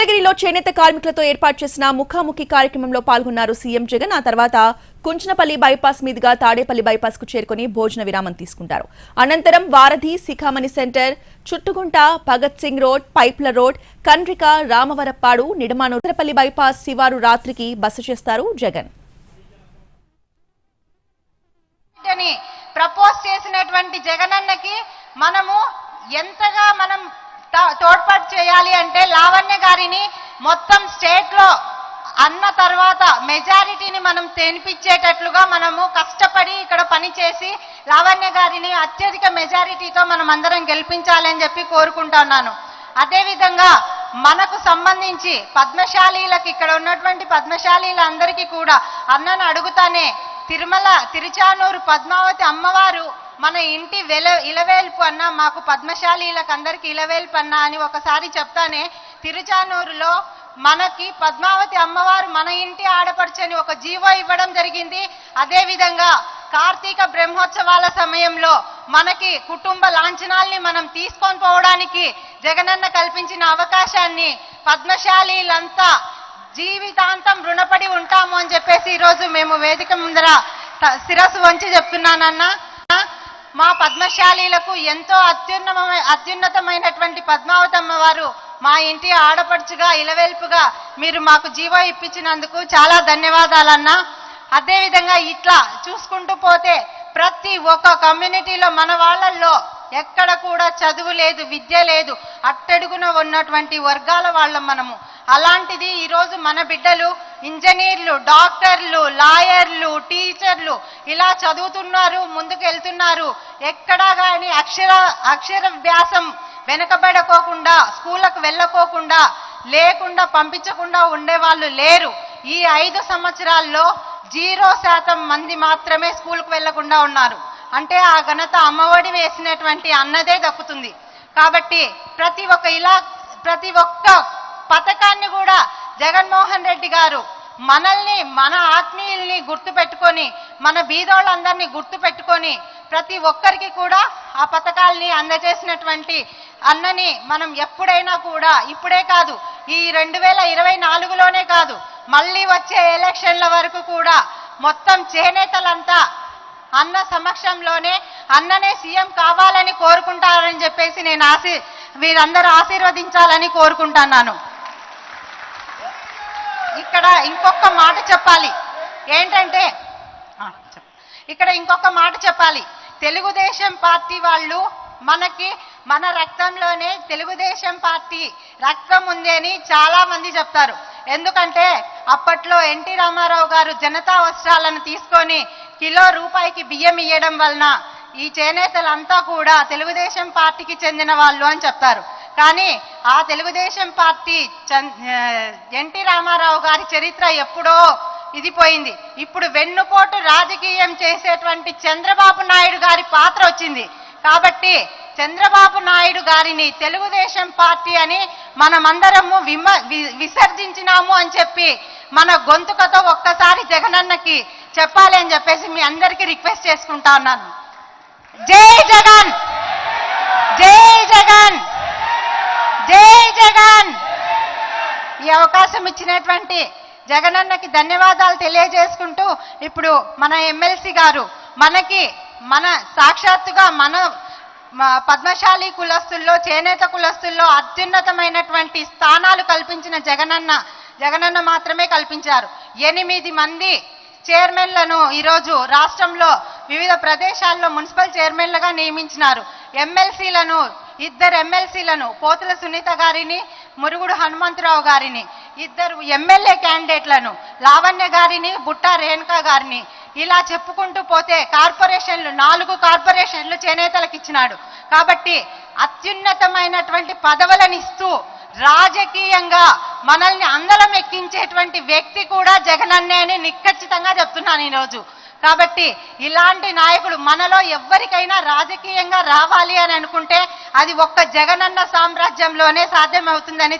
నగరిలో చేనేత కార్మికులతో ఏర్పాటు చేసిన ముఖాముఖి కార్యక్రమంలో పాల్గొన్నారు సీఎం జగన్. ఆ తర్వాత కుంచనపల్లి బైపాస్ మీదుగా తాడేపల్లి బైపాస్ కు చేరుకుని భోజన విరామం తీసుకుంటారు. అనంతరం Varadhi Sikhamani centre, Chuttugunta, Bhagat Singh road, Pipula road, Kandrika, Ramavarappadu, నిడమానూతరపల్లి బైపాస్ శివారు రాత్రికి బస చేస్తారు జగన్. ప్రపోజ్ చేసినటువంటి జగనన్నకి మనము ఎంతగా మనం తోడ్పాటు చేయాలి అంటే లావణ్య గారిని మొత్తం స్టేట్ లో అన్న తర్వాత మెజారిటీని మనం తెనిపించేటట్లుగా మనము కష్టపడి ఇక్కడ పనిచేసి లావణ్య గారిని అత్యధిక మెజారిటీతో మనం అందరం గెలిపించాలని చెప్పి కోరుకుంటున్నాను. అదేవిధంగా మనకు సంబంధించి పద్మశాలీలకు ఇక్కడ ఉన్నటువంటి పద్మశాలీలందరికీ కూడా అన్నను అడుగుతానే తిరుచానూరు పద్మావతి అమ్మవారు మన ఇంటి ఇలవేల్పు అన్న, మాకు పద్మశాలీలకు అందరికి ఇలవేల్పు అన్న అని ఒకసారి చెప్తానే తిరుచానూరులో మనకి పద్మావతి అమ్మవారు మన ఇంటి ఆడపడుచని ఒక జీవో ఇవ్వడం జరిగింది. అదేవిధంగా కార్తీక బ్రహ్మోత్సవాల సమయంలో మనకి కుటుంబ లాంఛనాల్ని మనం తీసుకొని పోవడానికి జగనన్న కల్పించిన అవకాశాన్ని పద్మశాలీలంతా జీవితాంతం రుణపడి ఉంటాము అని చెప్పేసి ఈరోజు మేము వేదిక ముందర శిరస్సు వంచి చెప్తున్నానన్నా. మా పద్మశాలీలకు ఎంతో అత్యున్నతమైనటువంటి పద్మావతమ్మ వారు మా ఇంటి ఆడపడుచుగా ఇలవేల్పుగా మీరు మాకు జీవో ఇప్పించినందుకు చాలా ధన్యవాదాలన్నా. అదేవిధంగా ఇట్లా చూసుకుంటూ పోతే ప్రతి ఒక్క కమ్యూనిటీలో మన వాళ్ళల్లో ఎక్కడ కూడా చదువు లేదు, విద్య లేదు, అట్టడుగున ఉన్నటువంటి వర్గాల వాళ్ళం మనము. అలాంటిది ఈరోజు మన బిడ్డలు ఇంజనీర్లు, డాక్టర్లు, లాయర్లు, టీచర్లు ఇలా చదువుతున్నారు, ముందుకు వెళ్తున్నారు. ఎక్కడా కానీ అక్షరాభ్యాసం వెనకబడకోకుండా, స్కూళ్ళకు వెళ్ళకోకుండా, లేకుండా పంపించకుండా ఉండేవాళ్ళు లేరు. ఈ 5 సంవత్సరాల్లో 0% మంది మాత్రమే స్కూల్కు వెళ్లకుండా ఉన్నారు. అంటే ఆ ఘనత అమ్మఒడి వేసినటువంటి అన్నదే దక్కుతుంది. కాబట్టి ప్రతి ఒక్క పథకాన్ని కూడా జగన్మోహన్ రెడ్డి గారు మనల్ని, మన ఆత్మీయుల్ని గుర్తుపెట్టుకొని, మన బీదోళ్ళందరినీ గుర్తుపెట్టుకొని ప్రతి ఒక్కరికి కూడా ఆ పథకాల్ని అందజేసినటువంటి అన్నని మనం ఎప్పుడైనా కూడా, ఇప్పుడే కాదు, ఈ 2024లోనే కాదు, మళ్ళీ వచ్చే ఎలక్షన్ల వరకు కూడా మొత్తం చేనేతలంతా అన్న సమక్షంలోనే అన్ననే సీఎం కావాలని కోరుకుంటారని చెప్పేసి నేను వీరందరూ ఆశీర్వదించాలని కోరుకుంటున్నాను. ఇక్కడ ఇంకొక మాట చెప్పాలి. ఏంటంటే ఇక్కడ ఇంకొక మాట చెప్పాలి. తెలుగుదేశం పార్టీ వాళ్ళు మన రక్తంలోనే తెలుగుదేశం పార్టీ రక్తం ఉంది అని చాలా మంది చెప్తారు. ఎందుకంటే అప్పట్లో ఎన్టీ రామారావు గారు జనతా వస్త్రాలను తీసుకొని కిలో రూపాయికి బియ్యం ఇయ్యడం వలన ఈ చేనేతలంతా కూడా తెలుగుదేశం పార్టీకి చెందిన వాళ్ళు అని చెప్తారు. కానీ ఆ తెలుగుదేశం పార్టీ ఎన్టీ రామారావు గారి చరిత్ర ఎప్పుడో ఇది పోయింది. ఇప్పుడు వెన్నుపోటు రాజకీయం చేసేటువంటి చంద్రబాబు నాయుడు గారి పాత్ర వచ్చింది. కాబట్టి చంద్రబాబు నాయుడు గారిని తెలుగుదేశం పార్టీ అని మనమందరము విసర్జించినాము అని చెప్పి మన గొంతుకతో ఒక్కసారి జగనన్నకి చెప్పాలి అని చెప్పేసి మీ అందరికీ రిక్వెస్ట్ చేసుకుంటా ఉన్నాను. జై జగన్, జై జగన్, జై జగన్. ఈ అవకాశం ఇచ్చినటువంటి జగనన్నకి ధన్యవాదాలు తెలియజేసుకుంటూ ఇప్పుడు మన ఎమ్మెల్సీ గారు మన సాక్షాత్తుగా మన పద్మశాలి కులస్తుల్లో, చేనేత కులస్తుల్లో అత్యున్నతమైనటువంటి స్థానాలు కల్పించిన జగనన్న మాత్రమే కల్పించారు. 8 మంది చైర్మన్లను ఈరోజు రాష్ట్రంలో వివిధ ప్రదేశాల్లో మున్సిపల్ చైర్మన్లుగా నియమించినారు. ఎమ్మెల్సీలను 2 ఎమ్మెల్సీలను పోతుల సునీత గారిని, మురుగుడు హనుమంతరావు గారిని, 2 ఎమ్మెల్యే క్యాండిడేట్లను లావణ్య గారిని, బుట్టా రేణుకా గారిని, ఇలా చెప్పుకుంటూ పోతే 4 కార్పొరేషన్లు చేనేతలకు ఇచ్చినాడు. కాబట్టి అత్యున్నతమైనటువంటి పదవులను ఇస్తూ రాజకీయంగా మనల్ని అందలం ఎక్కించేటువంటి వ్యక్తి కూడా జగనన్నే అని నిక్కచ్చితంగా చెప్తున్నాను ఈరోజు. కాబట్టి ఇలాంటి నాయకుడు మనలో ఎవ్వరికైనా రాజకీయంగా రావాలి అని అనుకుంటే అది ఒక్క జగనన్న సామ్రాజ్యంలోనే సాధ్యమవుతుందని